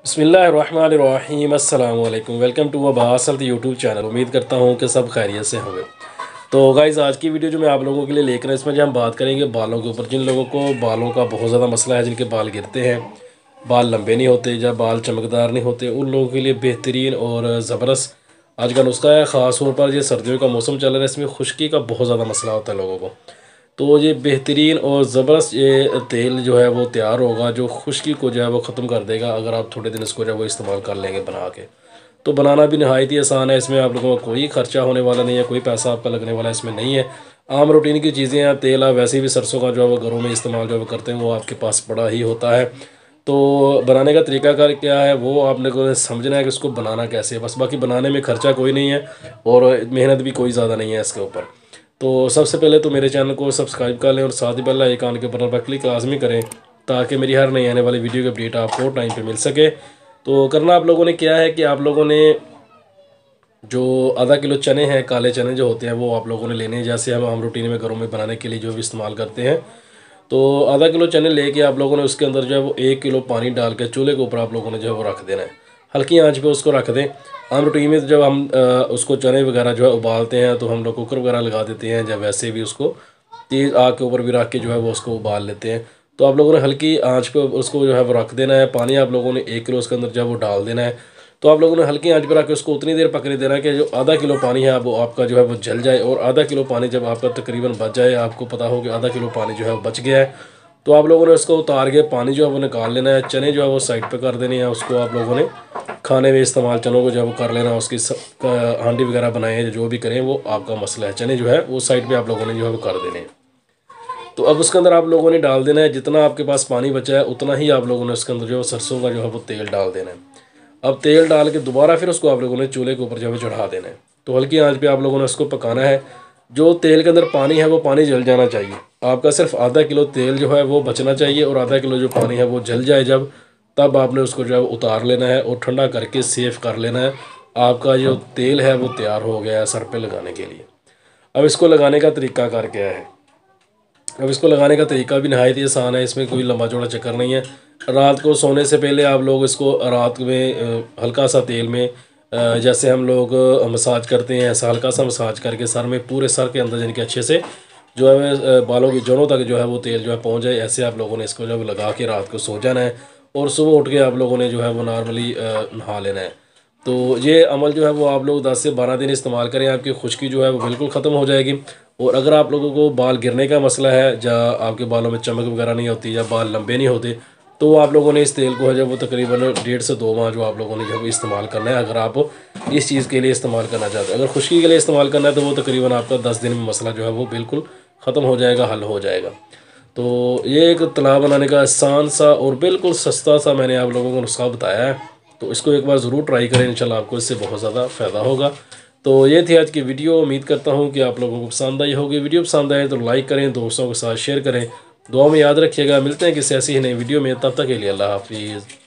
बिस्मिल्लाहिर्रहमानिर्रहीम अस्सलाम वालेकुम। Welcome to Abbas health YouTube channel. उम्मीद करता हूँ कि सब खैरियत से होंगे। तो गाइज़, आज की वीडियो जो मैं आप लोगों के लिए लेकर इसमें जो हम बात करेंगे बालों के ऊपर। जिन लोगों को बालों का बहुत ज़्यादा मसला है, जिनके बाल गिरते हैं, बाल लंबे नहीं होते या बाल चमकदार नहीं होते, उन लोगों के लिए बेहतरीन और ज़बरदस्त आज का नुस्खा है। ख़ास तौर पर ये सर्दियों का मौसम चल रहा है, इसमें खुश्की का बहुत ज़्यादा मसला होता है लोगों को। तो ये बेहतरीन और ज़बरदस्त ये तेल जो है वो तैयार होगा, जो खुश्की को जो है वो ख़त्म कर देगा अगर आप थोड़े दिन इसको जो है वो इस्तेमाल कर लेंगे बना के। तो बनाना भी नहायत ही आसान है, इसमें आप लोगों का कोई ख़र्चा होने वाला नहीं है, कोई पैसा आपका लगने वाला इसमें नहीं है। आम रूटीन की चीज़ें हैं। तेल आप वैसे भी सरसों का जो है वो घरों में इस्तेमाल जो है वो करते हैं, वो आपके पास पड़ा ही होता है। तो बनाने का तरीकाकार क्या है वो आपने को समझना है कि इसको बनाना कैसे है। बस बाकी बनाने में ख़र्चा कोई नहीं है और मेहनत भी कोई ज़्यादा नहीं है इसके ऊपर। तो सबसे पहले तो मेरे चैनल को सब्सक्राइब कर लें और साथ ही बेल आइकन के बटन पर क्लिक लाजमी करें, ताकि मेरी हर नई आने वाली वीडियो की अपडेट आपको टाइम पे मिल सके। तो करना आप लोगों ने क्या है कि आप लोगों ने जो आधा किलो चने हैं, काले चने जो होते हैं, वो आप लोगों ने लेने हैं। जैसे हम आम रूटीन में घरों में बनाने के लिए जो भी इस्तेमाल करते हैं। तो आधा किलो चने लेके आप लोगों ने उसके अंदर जो है वो 1 किलो पानी डाल के चूल्हे के ऊपर आप लोगों ने जो है वो रख देना है। हल्की आंच पे उसको रख दें। आम रूटीन में जब हम उसको चने वगैरह जो है उबालते हैं तो हम लोग कुकर वगैरह लगा देते हैं, जब वैसे भी उसको तेज़ आग के ऊपर भी रख के जो है वो उसको उबाल लेते हैं। तो आप लोगों ने हल्की आंच पे उसको जो है वो रख देना है। पानी आप लोगों ने 1 किलो उसके अंदर जो है वो डाल देना है। तो आप लोगों ने हल्की आंच पर रख के उसको उतनी देर पकने देना है कि जो आधा किलो पानी है वो आपका जो है वो जल जाए। और आधा किलो पानी जब आपका तकरीबन बच जाए, आपको पता हो कि आधा किलो पानी जो है वो बच गया है, तो आप लोगों ने उसको उतार के पानी जो है वो निकाल लेना है। चने जो है वो साइड पे कर देने हैं। उसको आप लोगों ने खाने में इस्तेमाल चनों को जो है वो कर लेना। उसकी हांडी वगैरह बनाए जो भी करें वो आपका मसला है। चने जो है वो साइड पे आप लोगों ने जो है वो कर देने हैं। तो अब उसके अंदर आप लोगों ने डाल देना है, जितना आपके पास पानी बचा है उतना ही आप लोगों ने उसके अंदर जो है सरसों का जो है वो तेल डाल देना है। अब तेल डाल के दोबारा फिर उसको आप लोगों ने चूल्हे के ऊपर जो है चढ़ा देना है। तो हल्की आंच पे आप लोगों ने उसको पकाना है। जो तेल के अंदर पानी है वो पानी जल जाना चाहिए। आपका सिर्फ आधा किलो तेल जो है वो बचना चाहिए और आधा किलो जो पानी है वो जल जाए जब, तब आपने उसको जो है उतार लेना है और ठंडा करके सेव कर लेना है। आपका जो तेल है वो तैयार हो गया है सर पे लगाने के लिए। अब इसको लगाने का तरीका कार क्या है। अब इसको लगाने का तरीका भी नहायत ही आसान है, इसमें कोई लंबा चौड़ा चक्कर नहीं है। रात को सोने से पहले आप लोग इसको रात में हल्का सा तेल में जैसे हम लोग मसाज करते हैं, ऐसा हल्का सा मसाज करके सर में, पूरे सर के अंदर यानी कि अच्छे से जो है बालों की जड़ों तक जो है वो तेल जो है पहुंच जाए, ऐसे आप लोगों ने इसको जो है लगा के रात को सो जाना है। और सुबह उठ के आप लोगों ने जो है वो नॉर्मली नहा लेना है। तो ये अमल जो है वो आप लोग 10 से 12 दिन इस्तेमाल करें, आपकी खुश्की जो है वो बिल्कुल ख़त्म हो जाएगी। और अगर आप लोगों को बाल गिरने का मसला है, या आपके बालों में चमक वगैरह नहीं होती या बाल लंबे नहीं होते, तो आप लोगों ने इस तेल को है जब वो तकरीबन 1.5 से 2 माह जो आप लोगों ने जब इस्तेमाल करना है। अगर आप इस चीज़ के लिए इस्तेमाल करना चाहते हैं, अगर खुश्की के लिए इस्तेमाल करना है, तो वो तकरीबन आपका 10 दिन में मसला जो है वो बिल्कुल ख़त्म हो जाएगा, हल हो जाएगा। तो ये एक तला बनाने का आसान सा और बिल्कुल सस्ता सा मैंने आप लोगों को नुस्खा बताया है। तो इसको एक बार ज़रूर ट्राई करें, इंशाल्लाह आपको इससे बहुत ज़्यादा फ़ायदा होगा। तो ये थी आज की वीडियो। उम्मीद करता हूँ कि आप लोगों को पसंद आई होगी। वीडियो पसंद आए तो लाइक करें, दोस्तों के साथ शेयर करें, दुआ में याद रखिएगा। मिलते हैं किसी ऐसी ही नई वीडियो में, तब तक के लिए अल्लाह हाफिज़।